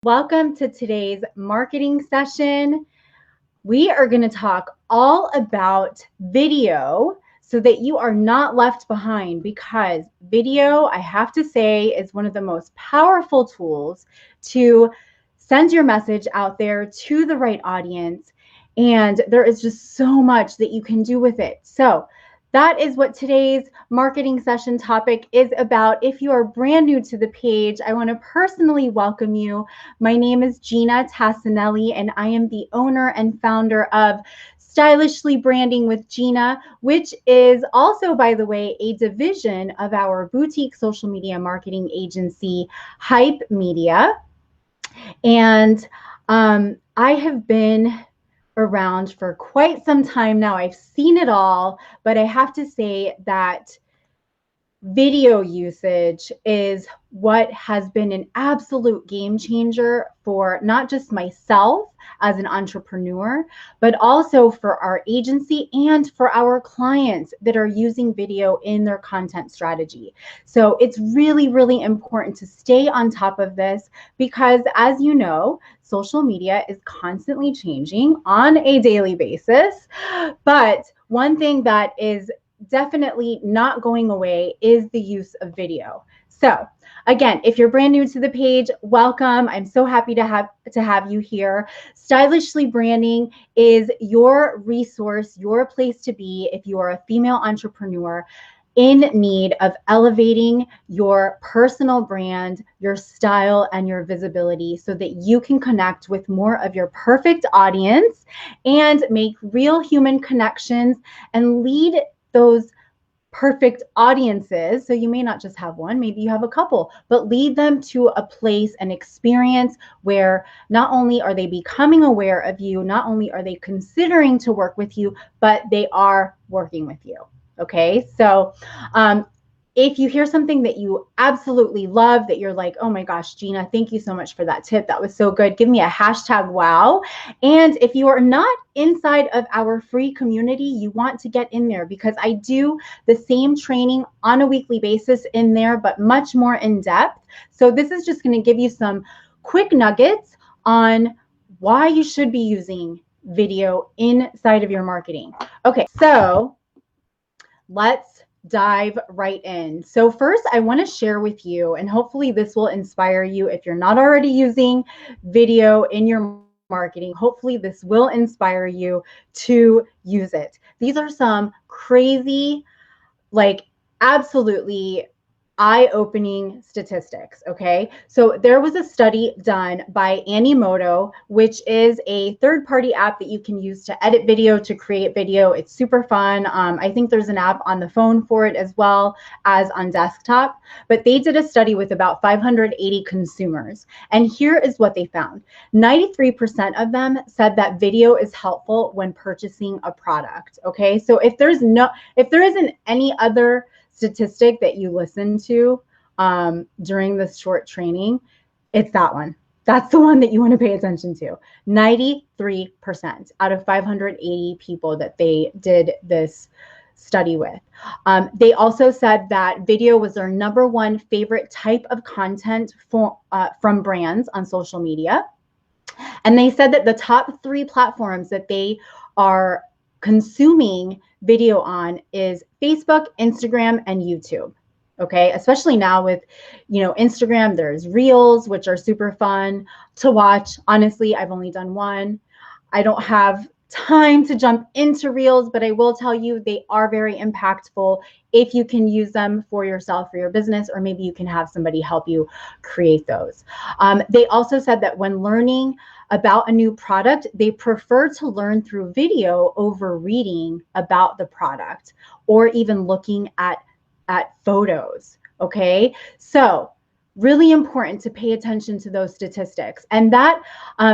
Welcome to today's marketing session. We are going to talk all about video so that you are not left behind, because video, I have to say, is one of the most powerful tools to send your message out there to the right audience. And there is just so much that you can do with it. So that is what today's marketing session topic is about. If you are brand new to the page, I want to personally welcome you. My name is Ginna Tassinelli, and I am the owner and founder of Stylishly Branding with Ginna, which is also, by the way, a division of our boutique social media marketing agency, Hype Media. And I have been around for quite some time now. I've seen it all, but I have to say that video usage is what has been an absolute game changer for not just myself as an entrepreneur, but also for our agency and for our clients that are using video in their content strategy. So it's really, really important to stay on top of this because, as you know, social media is constantly changing on a daily basis. But one thing that is definitely not going away is the use of video. So again, if you're brand new to the page, welcome. I'm so happy to have you here. Stylishly Branding is your resource, your place to be if you are a female entrepreneur in need of elevating your personal brand, your style, and your visibility so that you can connect with more of your perfect audience and make real human connections and lead those perfect audiences. So you may not just have one, maybe you have a couple, but lead them to a place, an experience where not only are they becoming aware of you, not only are they considering to work with you, but they are working with you. Okay, so if you hear something that you absolutely love, that you're like, oh my gosh, Ginna, thank you so much for that tip. That was so good. Give me a hashtag wow. And if you are not inside of our free community, you want to get in there, because I do the same training on a weekly basis in there, but much more in depth. So this is just going to give you some quick nuggets on why you should be using video inside of your marketing. Okay, so let's dive right in. So first, I want to share with you, and hopefully this will inspire you if you're not already using video in your marketing. Hopefully this will inspire you to use it. These are some crazy, like absolutely eye-opening statistics. Okay, so there was a study done by Animoto, which is a third-party app that you can use to edit video, to create video. It's super fun. I think there's an app on the phone for it as well as on desktop, but they did a study with about 580 consumers, and here is what they found. 93% of them said that video is helpful when purchasing a product. Okay, so if there isn't any other statistic that you listen to during this short training, it's that one. That's the one that you want to pay attention to. 93% out of 580 people that they did this study with. They also said that video was their #1 favorite type of content from brands on social media. And they said that the top 3 platforms that they are consuming video on is Facebook, Instagram, and YouTube. Okay, especially now with, Instagram, there's Reels, which are super fun to watch. Honestly, I've only done one. I don't have time to jump into Reels, but I will tell you they are very impactful if you can use them for yourself, for your business, or maybe you can have somebody help you create those. They also said that when learning about a new product, they prefer to learn through video over reading about the product or even looking at photos. Okay, so really important to pay attention to those statistics. And that,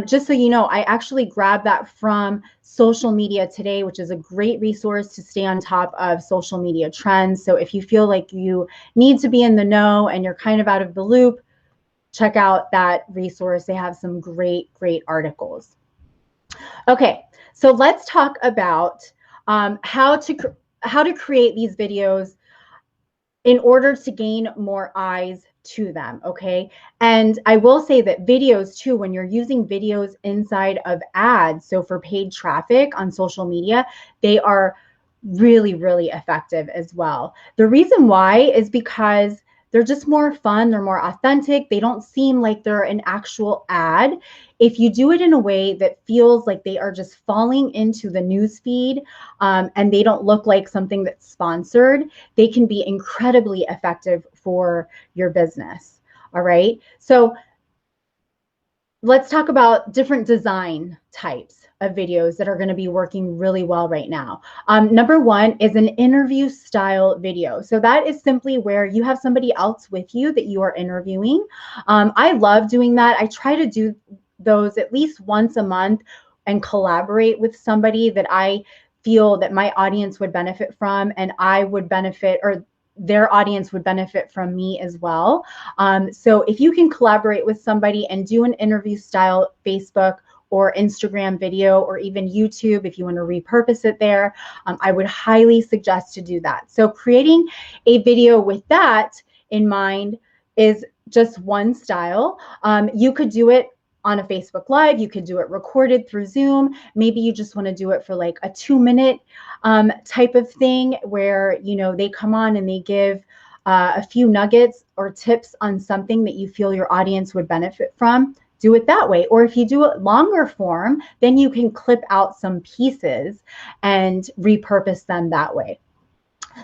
just so you know, I actually grabbed that from Social Media Today, which is a great resource to stay on top of social media trends. So if you feel like you need to be in the know and you're kind of out of the loop, check out that resource. They have some great articles. Okay, so let's talk about how to create these videos in order to gain more eyes to them, okay? And I will say that videos too, when you're using videos inside of ads, so for paid traffic on social media, they are really, really effective as well. The reason why is because they're just more fun, they're more authentic, they don't seem like they're an actual ad. If you do it in a way that feels like they are just falling into the news feed, and they don't look like something that's sponsored, they can be incredibly effective for your business. All right. So let's talk about different design types of videos that are going to be working really well right now. Number one is an interview style video. So that is simply where you have somebody else with you that you are interviewing. I love doing that. I try to do those at least once a month and collaborate with somebody that I feel that my audience would benefit from, and I would benefit, or their audience would benefit from me as well. So if you can collaborate with somebody and do an interview style Facebook or Instagram video, or even YouTube, if you want to repurpose it there, I would highly suggest to do that. So creating a video with that in mind is just one style. You could do it on a Facebook Live. You could do it recorded through Zoom. Maybe you just want to do it for like a 2-minute type of thing where, you know, they come on and they give a few nuggets or tips on something that you feel your audience would benefit from. Do it that way. Or if you do it longer form, then you can clip out some pieces and repurpose them that way.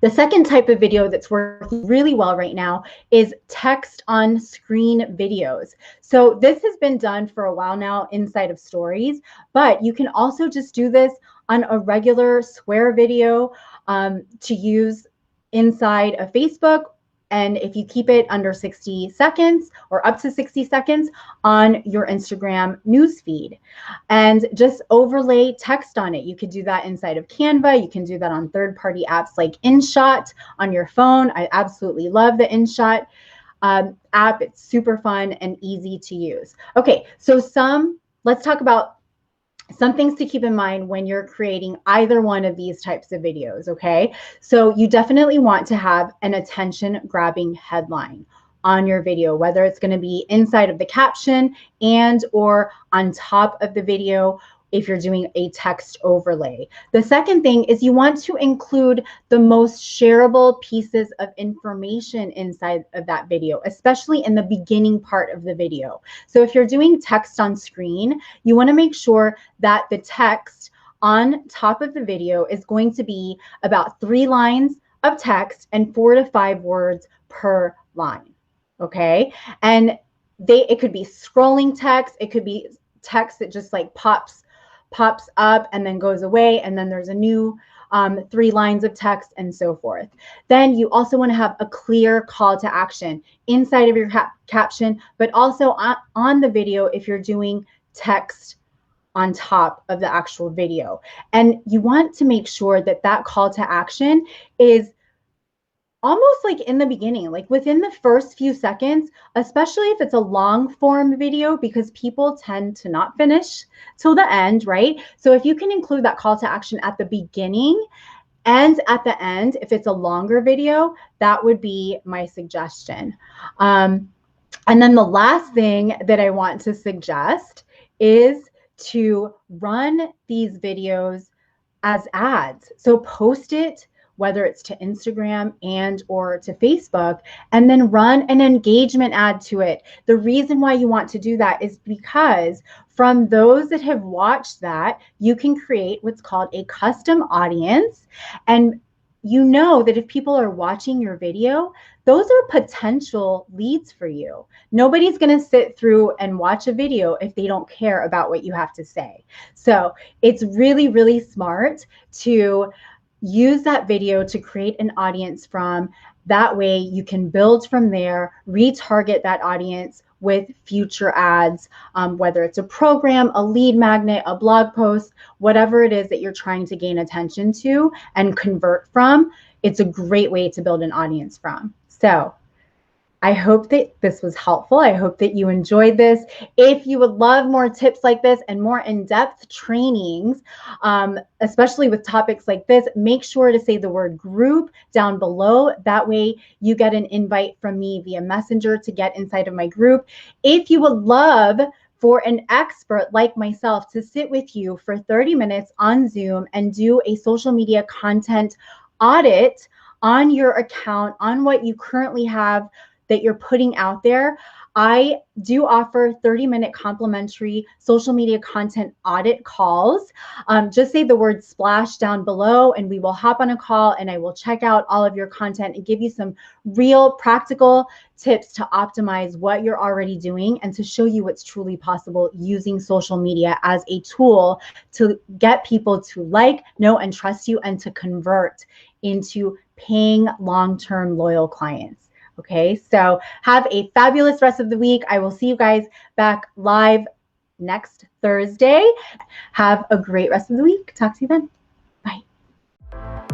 The second type of video that's working really well right now is text on screen videos. So this has been done for a while now inside of stories, but you can also just do this on a regular square video to use inside of Facebook. And if you keep it under 60 seconds or up to 60 seconds on your Instagram newsfeed, and just overlay text on it. You could do that inside of Canva. You can do that on third-party apps like InShot on your phone. I absolutely love the InShot app. It's super fun and easy to use. Okay, so let's talk about some things to keep in mind when you're creating either one of these types of videos, okay? So you definitely want to have an attention-grabbing headline on your video, whether it's going to be inside of the caption and or on top of the video if you're doing a text overlay. The second thing is you want to include the most shareable pieces of information inside of that video, especially in the beginning part of the video. So if you're doing text on screen, you want to make sure that the text on top of the video is going to be about 3 lines of text and 4 to 5 words per line. Okay, and it could be scrolling text, it could be text that just like pops up and then goes away, and then there's a new 3 lines of text and so forth. Then you also want to have a clear call to action inside of your caption, but also on the video if you're doing text on top of the actual video. And you want to make sure that that call to action is almost like in the beginning, like within the first few seconds, especially if it's a long form video, because people tend to not finish till the end, right? So if you can include that call to action at the beginning and at the end, if it's a longer video, that would be my suggestion. And then the last thing that I want to suggest is to run these videos as ads. So post it, whether it's to Instagram and or to Facebook, and then run an engagement ad to it. The reason why you want to do that is because from those that have watched that, you can create what's called a custom audience. And you know that if people are watching your video, those are potential leads for you. Nobody's going to sit through and watch a video if they don't care about what you have to say. So it's really, really smart to use that video to create an audience from. That way you can build from there, retarget that audience with future ads, whether it's a program, a lead magnet, a blog post, whatever it is that you're trying to gain attention to and convert from. It's a great way to build an audience from. So I hope that this was helpful. I hope that you enjoyed this. If you would love more tips like this and more in-depth trainings, especially with topics like this, make sure to say the word group down below. That way you get an invite from me via Messenger to get inside of my group. If you would love for an expert like myself to sit with you for 30 minutes on Zoom and do a social media content audit on your account, on what you currently have that you're putting out there, I do offer 30-minute complimentary social media content audit calls. Just say the word splash down below and we will hop on a call and I will check out all of your content and give you some real practical tips to optimize what you're already doing and to show you what's truly possible using social media as a tool to get people to like, know, and trust you and to convert into paying long-term loyal clients. Okay, so have a fabulous rest of the week. I will see you guys back live next Thursday. Have a great rest of the week. Talk to you then. Bye.